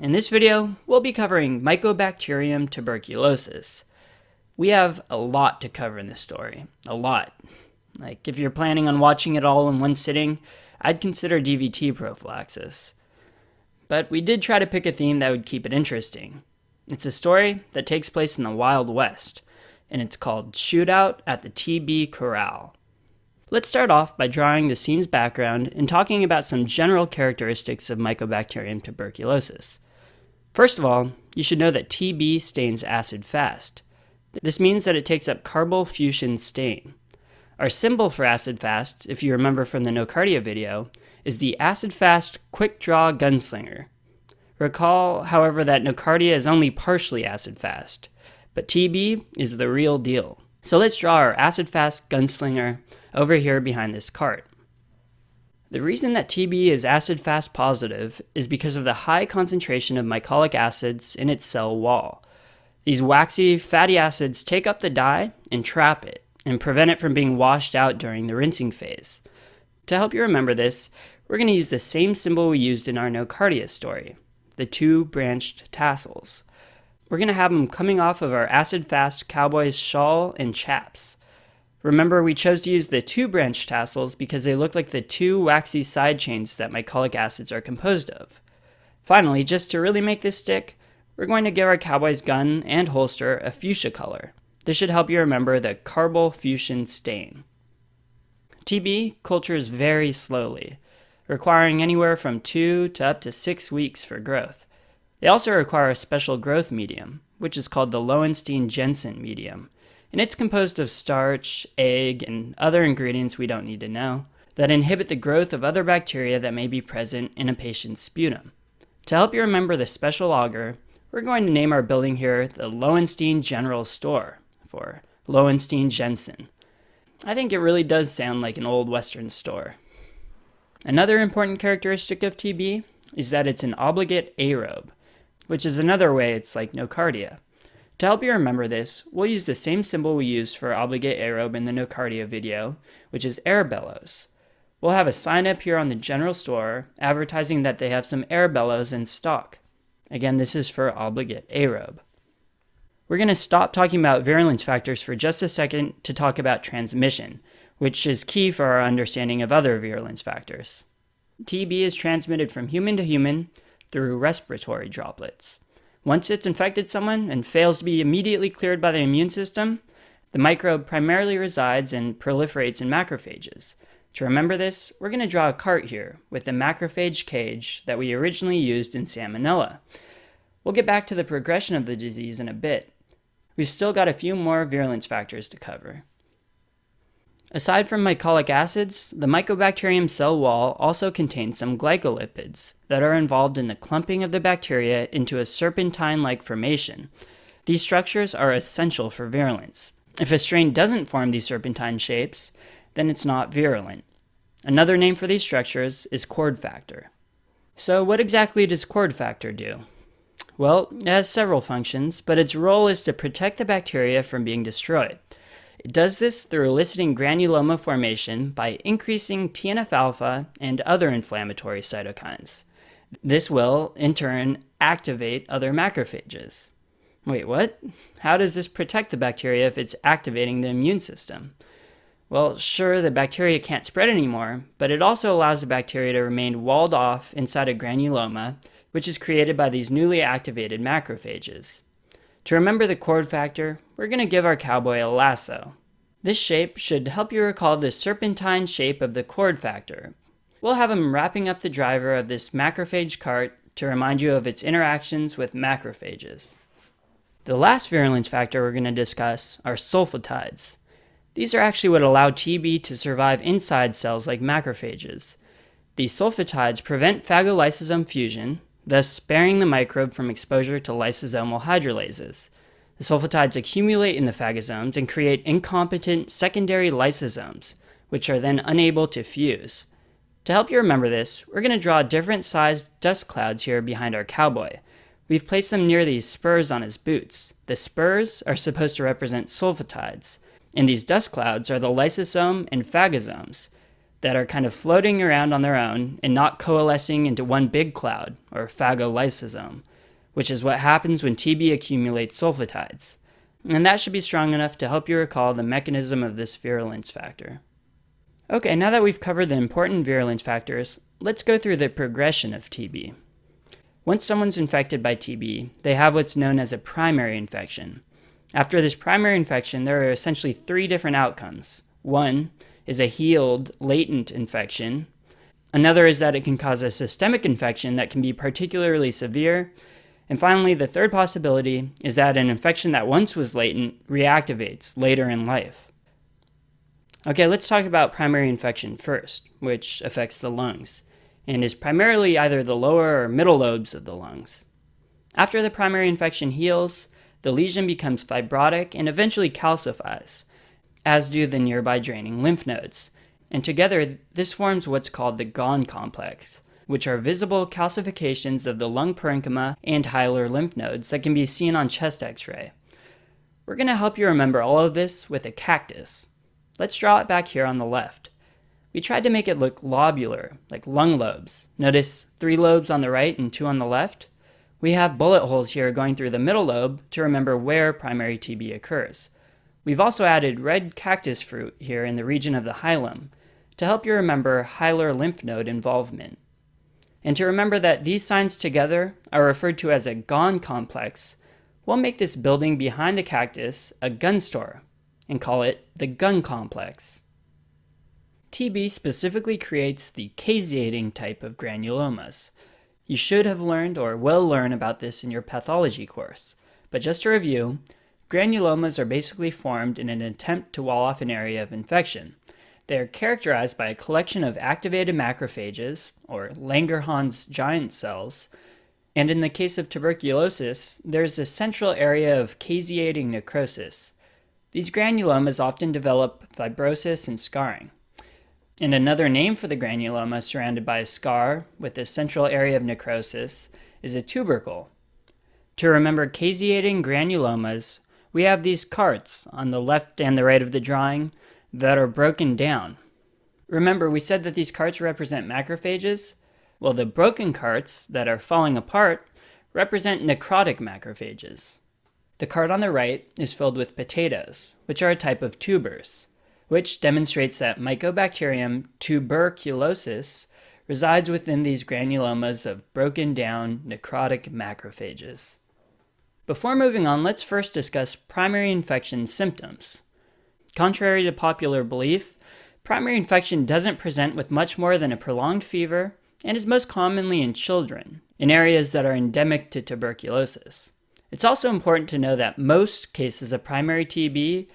In this video, we'll be covering Mycobacterium tuberculosis. We have a lot to cover in this story. A lot. Like, if you're planning on watching it all in one sitting, I'd consider DVT prophylaxis. But we did try to pick a theme that would keep it interesting. It's a story that takes place in the Wild West, and it's called Shootout at the TB Corral. Let's start off by drawing the scene's background and talking about some general characteristics of Mycobacterium tuberculosis. First of all, you should know that TB stains acid-fast. This means that it takes up carbofuchsin stain. Our symbol for acid-fast, if you remember from the Nocardia video, is the acid-fast quick-draw gunslinger. Recall, however, that Nocardia is only partially acid-fast, but TB is the real deal. So let's draw our acid-fast gunslinger over here behind this cart. The reason that TB is acid-fast positive is because of the high concentration of mycolic acids in its cell wall. These waxy, fatty acids take up the dye and trap it, and prevent it from being washed out during the rinsing phase. To help you remember this, we're going to use the same symbol we used in our Nocardia story, the two branched tassels. We're going to have them coming off of our acid-fast cowboy's shawl and chaps. Remember, we chose to use the two branched tassels because they look like the two waxy side chains that mycolic acids are composed of. Finally, just to really make this stick, we're going to give our cowboy's gun and holster a fuchsia color. This should help you remember the carbofuchsin stain. TB cultures very slowly, requiring anywhere from 2 to up to 6 weeks for growth. They also require a special growth medium, which is called the Lowenstein-Jensen medium, and it's composed of starch, egg, and other ingredients we don't need to know that inhibit the growth of other bacteria that may be present in a patient's sputum. To help you remember the special auger, we're going to name our building here the Lowenstein General Store, for Lowenstein-Jensen. I think it really does sound like an old Western store. Another important characteristic of TB is that it's an obligate aerobe, which is another way it's like Nocardia. To help you remember this, we'll use the same symbol we used for obligate aerobe in the Nocardia video, which is air bellows. We'll have a sign up here on the general store advertising that they have some air bellows in stock. Again, this is for obligate aerobe. We're going to stop talking about virulence factors for just a second to talk about transmission, which is key for our understanding of other virulence factors. TB is transmitted from human to human through respiratory droplets. Once it's infected someone and fails to be immediately cleared by the immune system, the microbe primarily resides and proliferates in macrophages. To remember this, we're going to draw a cart here with the macrophage cage that we originally used in Salmonella. We'll get back to the progression of the disease in a bit. We've still got a few more virulence factors to cover. Aside from mycolic acids, the Mycobacterium cell wall also contains some glycolipids that are involved in the clumping of the bacteria into a serpentine-like formation. These structures are essential for virulence. If a strain doesn't form these serpentine shapes, then it's not virulent. Another name for these structures is cord factor. So what exactly does cord factor do? Well, it has several functions, but its role is to protect the bacteria from being destroyed. It does this through eliciting granuloma formation by increasing TNF-alpha and other inflammatory cytokines. This will, in turn, activate other macrophages. Wait, what? How does this protect the bacteria if it's activating the immune system? Well, sure, the bacteria can't spread anymore, but it also allows the bacteria to remain walled off inside a granuloma, which is created by these newly activated macrophages. To remember the cord factor, we're going to give our cowboy a lasso. This shape should help you recall the serpentine shape of the cord factor. We'll have him wrapping up the driver of this macrophage cart to remind you of its interactions with macrophages. The last virulence factor we're going to discuss are sulfatides. These are actually what allow TB to survive inside cells like macrophages. These sulfatides prevent phagolysosome fusion, thus sparing the microbe from exposure to lysosomal hydrolases. The sulfatides accumulate in the phagosomes and create incompetent secondary lysosomes, which are then unable to fuse. To help you remember this, we're going to draw different sized dust clouds here behind our cowboy. We've placed them near these spurs on his boots. The spurs are supposed to represent sulfatides, and these dust clouds are the lysosome and phagosomes. that are kind of floating around on their own and not coalescing into one big cloud, or phagolysosome, which is what happens when TB accumulates sulfatides. And that should be strong enough to help you recall the mechanism of this virulence factor. Okay, now that we've covered the important virulence factors, let's go through the progression of TB. Once someone's infected by TB, they have what's known as a primary infection. After this primary infection, there are essentially three different outcomes. One is a healed, latent infection. Another is that it can cause a systemic infection that can be particularly severe. And finally, the third possibility is that an infection that once was latent reactivates later in life. Okay, let's talk about primary infection first, which affects the lungs, and is primarily either the lower or middle lobes of the lungs. After the primary infection heals, the lesion becomes fibrotic and eventually calcifies, as do the nearby draining lymph nodes. And together, this forms what's called the Gone complex, which are visible calcifications of the lung parenchyma and hilar lymph nodes that can be seen on chest x-ray. We're going to help you remember all of this with a cactus. Let's draw it back here on the left. We tried to make it look lobular, like lung lobes. Notice 3 lobes on the right and 2 on the left? We have bullet holes here going through the middle lobe to remember where primary TB occurs. We've also added red cactus fruit here in the region of the hilum to help you remember hilar lymph node involvement. And to remember that these signs together are referred to as a Gone complex, we'll make this building behind the cactus a gun store and call it the Gun complex. TB specifically creates the caseating type of granulomas. You should have learned or will learn about this in your pathology course, but just to review, granulomas are basically formed in an attempt to wall off an area of infection. They are characterized by a collection of activated macrophages, or Langerhans giant cells, and in the case of tuberculosis, there's a central area of caseating necrosis. These granulomas often develop fibrosis and scarring. And another name for the granuloma surrounded by a scar with a central area of necrosis is a tubercle. To remember caseating granulomas, we have these carts on the left and the right of the drawing that are broken down. Remember, we said that these carts represent macrophages? Well, the broken carts that are falling apart represent necrotic macrophages. The cart on the right is filled with potatoes, which are a type of tubers, which demonstrates that Mycobacterium tuberculosis resides within these granulomas of broken down necrotic macrophages. Before moving on, let's first discuss primary infection symptoms. Contrary to popular belief, primary infection doesn't present with much more than a prolonged fever and is most commonly in children, in areas that are endemic to tuberculosis. It's also important to know that most cases of primary TB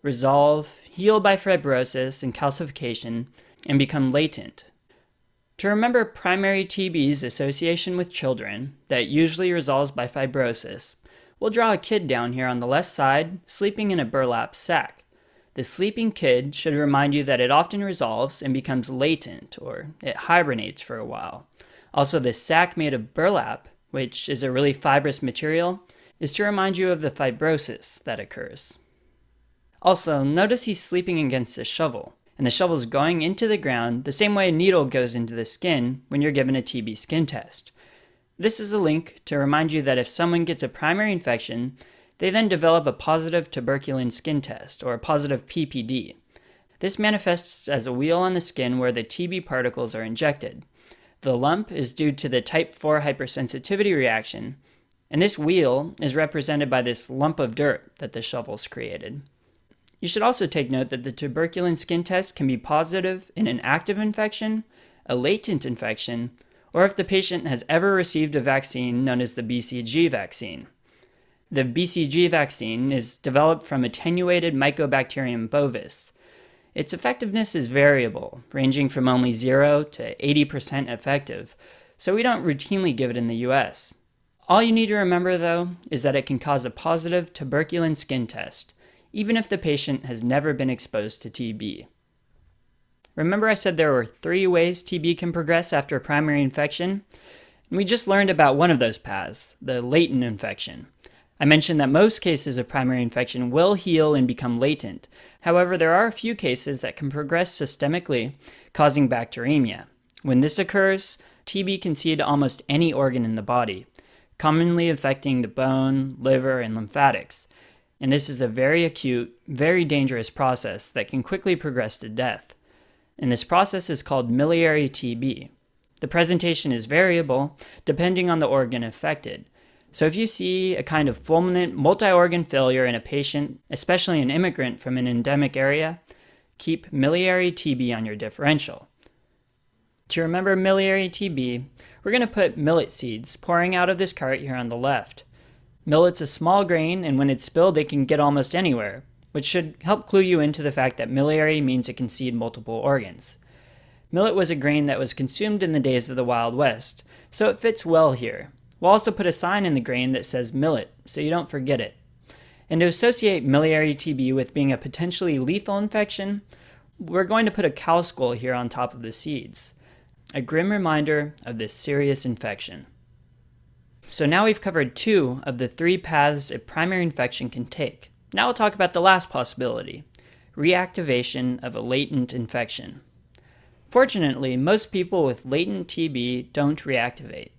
resolve, heal by fibrosis and calcification, and become latent. To remember primary TB's association with children, that usually resolves by fibrosis, we'll draw a kid down here on the left side, sleeping in a burlap sack. The sleeping kid should remind you that it often resolves and becomes latent, or it hibernates for a while. Also, the sack made of burlap, which is a really fibrous material, is to remind you of the fibrosis that occurs. Also, notice he's sleeping against a shovel, and the shovel's going into the ground the same way a needle goes into the skin when you're given a TB skin test. This is a link to remind you that if someone gets a primary infection, they then develop a positive tuberculin skin test, or a positive PPD. This manifests as a wheal on the skin where the TB particles are injected. The lump is due to the type 4 hypersensitivity reaction, and this wheal is represented by this lump of dirt that the shovel's created. You should also take note that the tuberculin skin test can be positive in an active infection, a latent infection, or if the patient has ever received a vaccine known as the BCG vaccine. The BCG vaccine is developed from attenuated Mycobacterium bovis. Its effectiveness is variable, ranging from only 0 to 80% effective, so we don't routinely give it in the US. All you need to remember, though, is that it can cause a positive tuberculin skin test, even if the patient has never been exposed to TB. Remember I said there were 3 ways TB can progress after a primary infection? And we just learned about one of those paths, the latent infection. I mentioned that most cases of primary infection will heal and become latent. However, there are a few cases that can progress systemically, causing bacteremia. When this occurs, TB can seed almost any organ in the body, commonly affecting the bone, liver, and lymphatics. And this is a very acute, very dangerous process that can quickly progress to death. And this process is called miliary TB. The presentation is variable depending on the organ affected. So if you see a kind of fulminant multi-organ failure in a patient, especially an immigrant from an endemic area, keep miliary TB on your differential. To remember miliary TB, we're going to put millet seeds pouring out of this cart here on the left. Millet's a small grain, and when it's spilled, it can get almost anywhere, which should help clue you into the fact that miliary means it can seed multiple organs. Millet was a grain that was consumed in the days of the Wild West, so it fits well here. We'll also put a sign in the grain that says millet, so you don't forget it. And to associate miliary TB with being a potentially lethal infection, we're going to put a cow skull here on top of the seeds. A grim reminder of this serious infection. So now we've covered 2 of the 3 paths a primary infection can take. Now we'll talk about the last possibility, reactivation of a latent infection. Fortunately, most people with latent TB don't reactivate.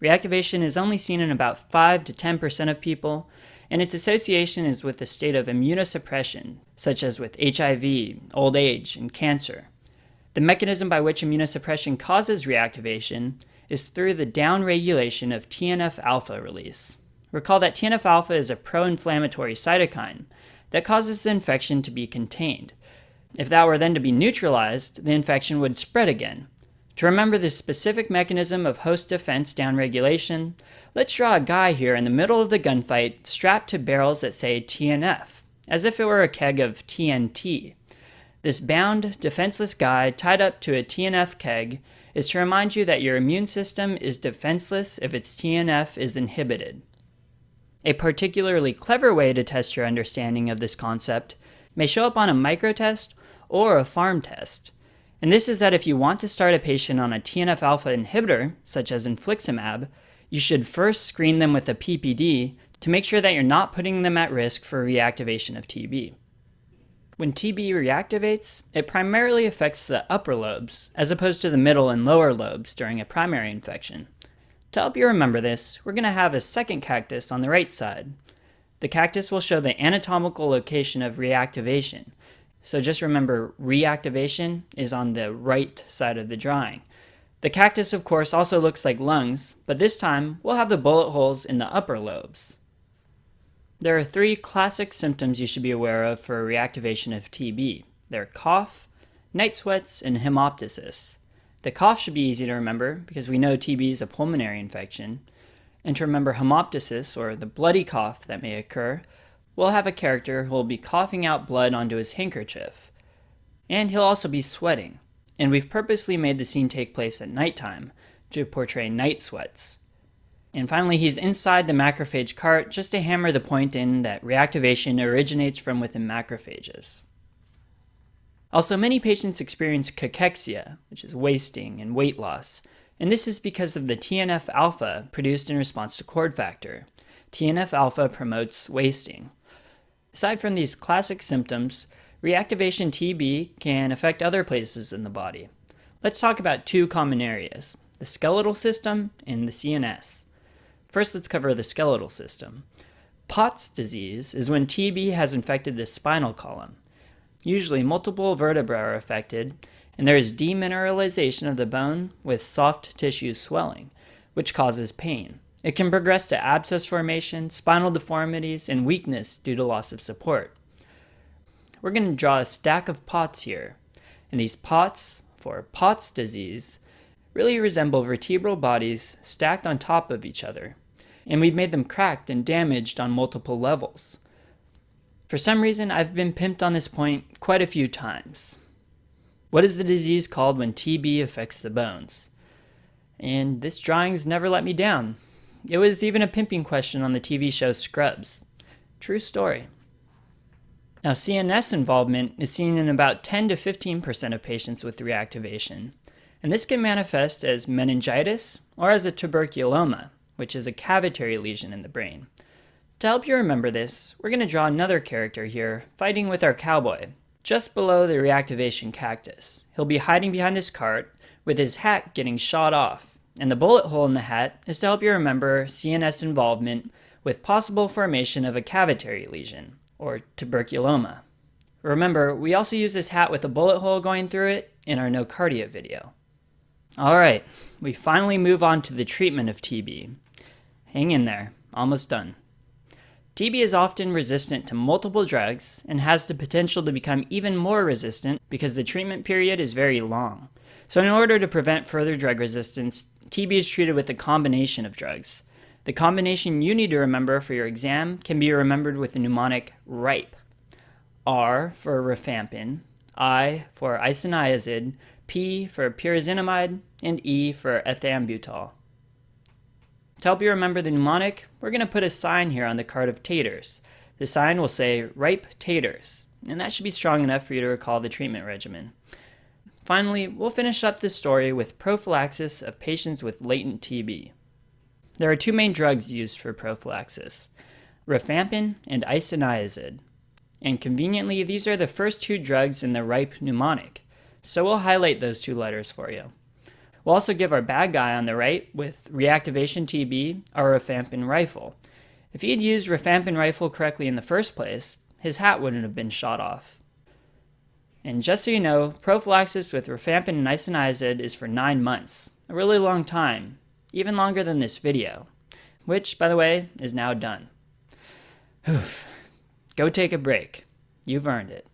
Reactivation is only seen in about 5 to 10% of people, and its association is with a state of immunosuppression, such as with HIV, old age, and cancer. The mechanism by which immunosuppression causes reactivation is through the downregulation of TNF-alpha release. Recall that TNF-alpha is a pro-inflammatory cytokine that causes the infection to be contained. If that were then to be neutralized, the infection would spread again. To remember this specific mechanism of host defense downregulation, let's draw a guy here in the middle of the gunfight strapped to barrels that say TNF, as if it were a keg of TNT. This bound, defenseless guy tied up to a TNF keg is to remind you that your immune system is defenseless if its TNF is inhibited. A particularly clever way to test your understanding of this concept may show up on a microtest or a farm test. And this is that if you want to start a patient on a TNF-alpha inhibitor, such as infliximab, you should first screen them with a PPD to make sure that you're not putting them at risk for reactivation of TB. When TB reactivates, it primarily affects the upper lobes, as opposed to the middle and lower lobes during a primary infection. To help you remember this, we're going to have a second cactus on the right side. The cactus will show the anatomical location of reactivation. So just remember, reactivation is on the right side of the drawing. The cactus, of course, also looks like lungs, but this time we'll have the bullet holes in the upper lobes. There are 3 classic symptoms you should be aware of for reactivation of TB. They're cough, night sweats, and hemoptysis. The cough should be easy to remember because we know TB is a pulmonary infection. And to remember hemoptysis, or the bloody cough that may occur, we'll have a character who will be coughing out blood onto his handkerchief. And he'll also be sweating. And we've purposely made the scene take place at nighttime to portray night sweats. And finally, he's inside the macrophage cart just to hammer the point in that reactivation originates from within macrophages. Also, many patients experience cachexia, which is wasting and weight loss, and this is because of the TNF-alpha produced in response to cord factor. TNF-alpha promotes wasting. Aside from these classic symptoms, reactivation TB can affect other places in the body. Let's talk about 2 common areas, the skeletal system and the CNS. First, let's cover the skeletal system. Pott's disease is when TB has infected the spinal column. Usually, multiple vertebrae are affected, and there is demineralization of the bone with soft tissue swelling, which causes pain. It can progress to abscess formation, spinal deformities, and weakness due to loss of support. We're going to draw a stack of Potts here, and these Potts, for Pott's disease, really resemble vertebral bodies stacked on top of each other, and we've made them cracked and damaged on multiple levels. For some reason, I've been pimped on this point quite a few times. What is the disease called when TB affects the bones? And this drawing's never let me down. It was even a pimping question on the TV show Scrubs. True story. Now, CNS involvement is seen in about 10 to 15% of patients with reactivation, and this can manifest as meningitis or as a tuberculoma, which is a cavitary lesion in the brain. To help you remember this, we're going to draw another character here, fighting with our cowboy, just below the reactivation cactus. He'll be hiding behind this cart, with his hat getting shot off, and the bullet hole in the hat is to help you remember CNS involvement with possible formation of a cavitary lesion, or tuberculoma. Remember, we also use this hat with a bullet hole going through it in our nocardia video. Alright, we finally move on to the treatment of TB. Hang in there, almost done. TB is often resistant to multiple drugs and has the potential to become even more resistant because the treatment period is very long. So in order to prevent further drug resistance, TB is treated with a combination of drugs. The combination you need to remember for your exam can be remembered with the mnemonic RIPE. R for rifampin, I for isoniazid, P for pyrazinamide, and E for ethambutol. To help you remember the mnemonic, we're going to put a sign here on the cart of taters. The sign will say RIPE taters, and that should be strong enough for you to recall the treatment regimen. Finally, we'll finish up this story with prophylaxis of patients with latent TB. There are two main drugs used for prophylaxis, rifampin and isoniazid. And conveniently, these are the first two drugs in the RIPE mnemonic, so we'll highlight those two letters for you. We'll also give our bad guy on the right, with reactivation TB, our rifampin rifle. If he had used rifampin rifle correctly in the first place, his hat wouldn't have been shot off. And just so you know, prophylaxis with rifampin and isoniazid is for 9 months, a really long time, even longer than this video, which, by the way, is now done. Oof. Go take a break. You've earned it.